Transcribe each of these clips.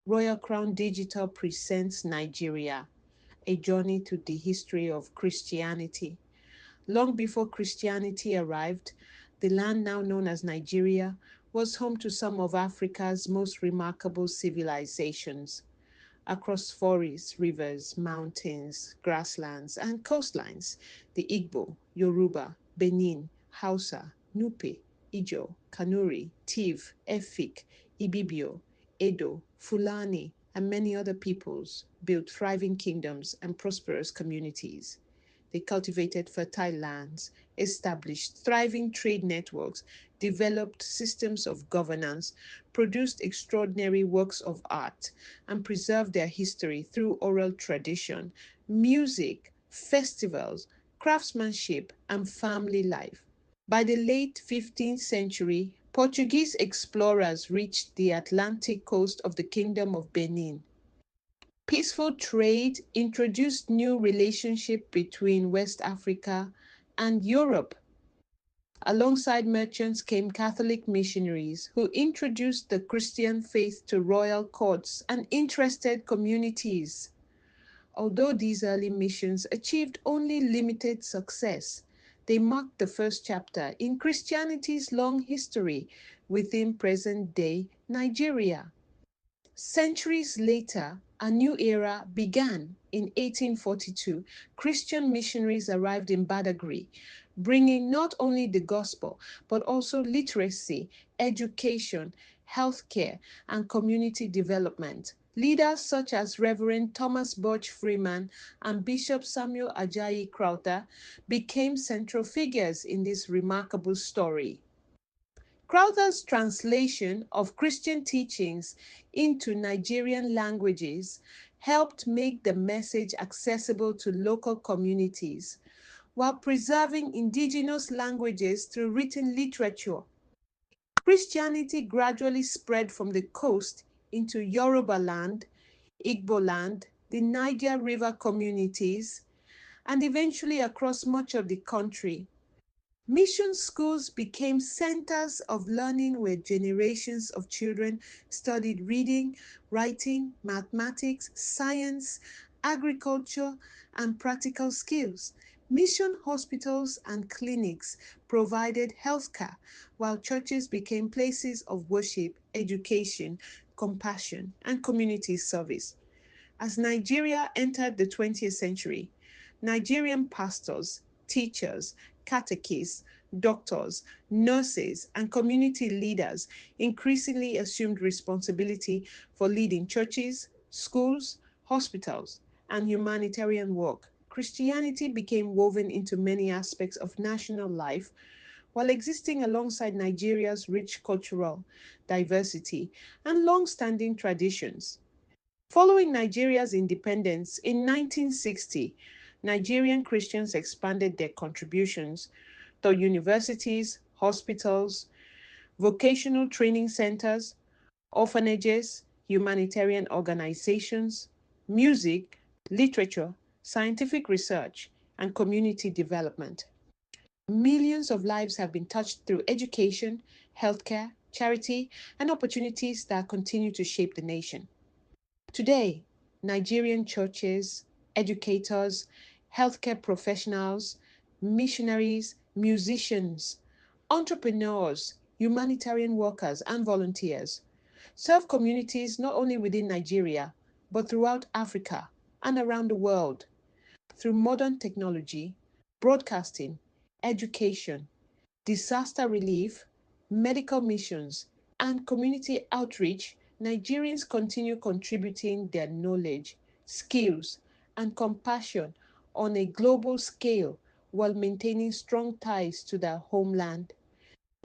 Royal Crown Digital presents Nigeria, a journey to the history of Christianity. Long before Christianity arrived, the land now known as Nigeria was home to some of Africa's most remarkable civilizations. Across forests, rivers, mountains, grasslands, and coastlines, the Igbo, Yoruba, Benin, Hausa, Nupe, Ijo, Kanuri, Tiv, Efik, Ibibio, Edo, Fulani, and many other peoples built thriving kingdoms and prosperous communities. They cultivated fertile lands, established thriving trade networks, developed systems of governance, produced extraordinary works of art, and preserved their history through oral tradition, music, festivals, craftsmanship, and family life. By the late 15th century, Portuguese explorers reached the Atlantic coast of the Kingdom of Benin. Peaceful trade introduced new relationship between West Africa and Europe. Alongside merchants came Catholic missionaries who introduced the Christian faith to royal courts and interested communities. Although these early missions achieved only limited success, they marked the first chapter in Christianity's long history within present day Nigeria. Centuries later, a new era began. In 1842, Christian missionaries arrived in Badagry, bringing not only the gospel, but also literacy, education, healthcare, and community development. Leaders such as Reverend Thomas Burch Freeman and Bishop Samuel Ajayi Crowther became central figures in this remarkable story. Crowther's translation of Christian teachings into Nigerian languages helped make the message accessible to local communities while preserving indigenous languages through written literature. Christianity gradually spread from the coast into Yoruba land, Igbo land, the Niger River communities, and eventually across much of the country. Mission schools became centers of learning where generations of children studied reading, writing, mathematics, science, agriculture, and practical skills. Mission hospitals and clinics provided healthcare, while churches became places of worship, education, compassion, and community service. As Nigeria entered the 20th century, Nigerian pastors, teachers, catechists, doctors, nurses, and community leaders increasingly assumed responsibility for leading churches, schools, hospitals, and humanitarian work. Christianity became woven into many aspects of national life while existing alongside Nigeria's rich cultural diversity and long standing traditions. Following Nigeria's independence in 1960, Nigerian Christians expanded their contributions to universities, hospitals, vocational training centers, orphanages, humanitarian organizations, music, literature, scientific research, and community development. Millions of lives have been touched through education, healthcare, charity, and opportunities that continue to shape the nation. Today, Nigerian churches, educators, healthcare professionals, missionaries, musicians, entrepreneurs, humanitarian workers, and volunteers serve communities not only within Nigeria, but throughout Africa and around the world. Through modern technology, broadcasting, education, disaster relief, medical missions, and community outreach, Nigerians continue contributing their knowledge, skills, and compassion on a global scale while maintaining strong ties to their homeland.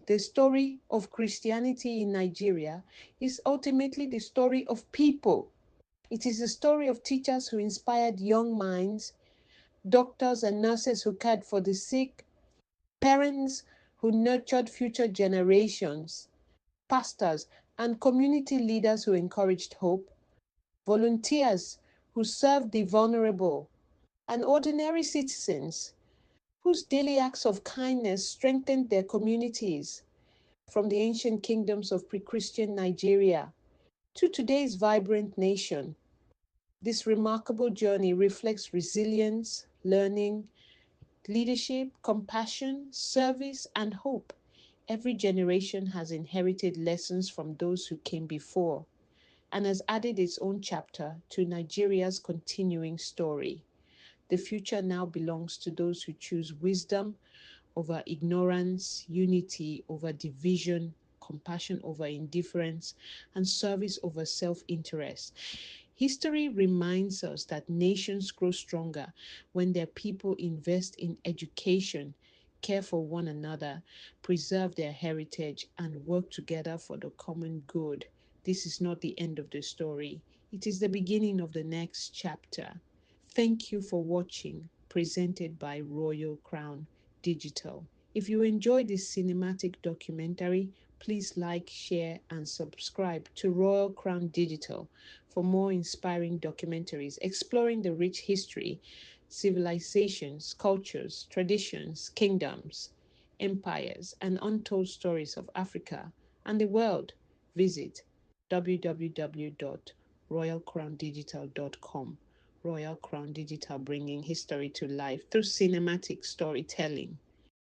The story of Christianity in Nigeria is ultimately the story of people. It is the story of teachers who inspired young minds, doctors and nurses who cared for the sick, parents who nurtured future generations, pastors and community leaders who encouraged hope, volunteers who served the vulnerable, and ordinary citizens whose daily acts of kindness strengthened their communities. From the ancient kingdoms of pre Christian Nigeria to today's vibrant nation. This remarkable journey reflects resilience, learning, leadership, compassion, service, and hope. Every generation has inherited lessons from those who came before and has added its own chapter to Nigeria's continuing story. The future now belongs to those who choose wisdom over ignorance, unity over division, compassion over indifference, and service over self interest. History reminds us that nations grow stronger when their people invest in education, care for one another, preserve their heritage, and work together for the common good. This is not the end of the story, it is the beginning of the next chapter. Thank you for watching, presented by Royal Crown Digital. If you enjoyed this cinematic documentary, please like, share, and subscribe to Royal Crown Digital for more inspiring documentaries exploring the rich history, civilizations, cultures, traditions, kingdoms, empires, and untold stories of Africa and the world. Visit www.royalcrowndigital.com. Royal Crown Digital, bringing history to life through cinematic storytelling.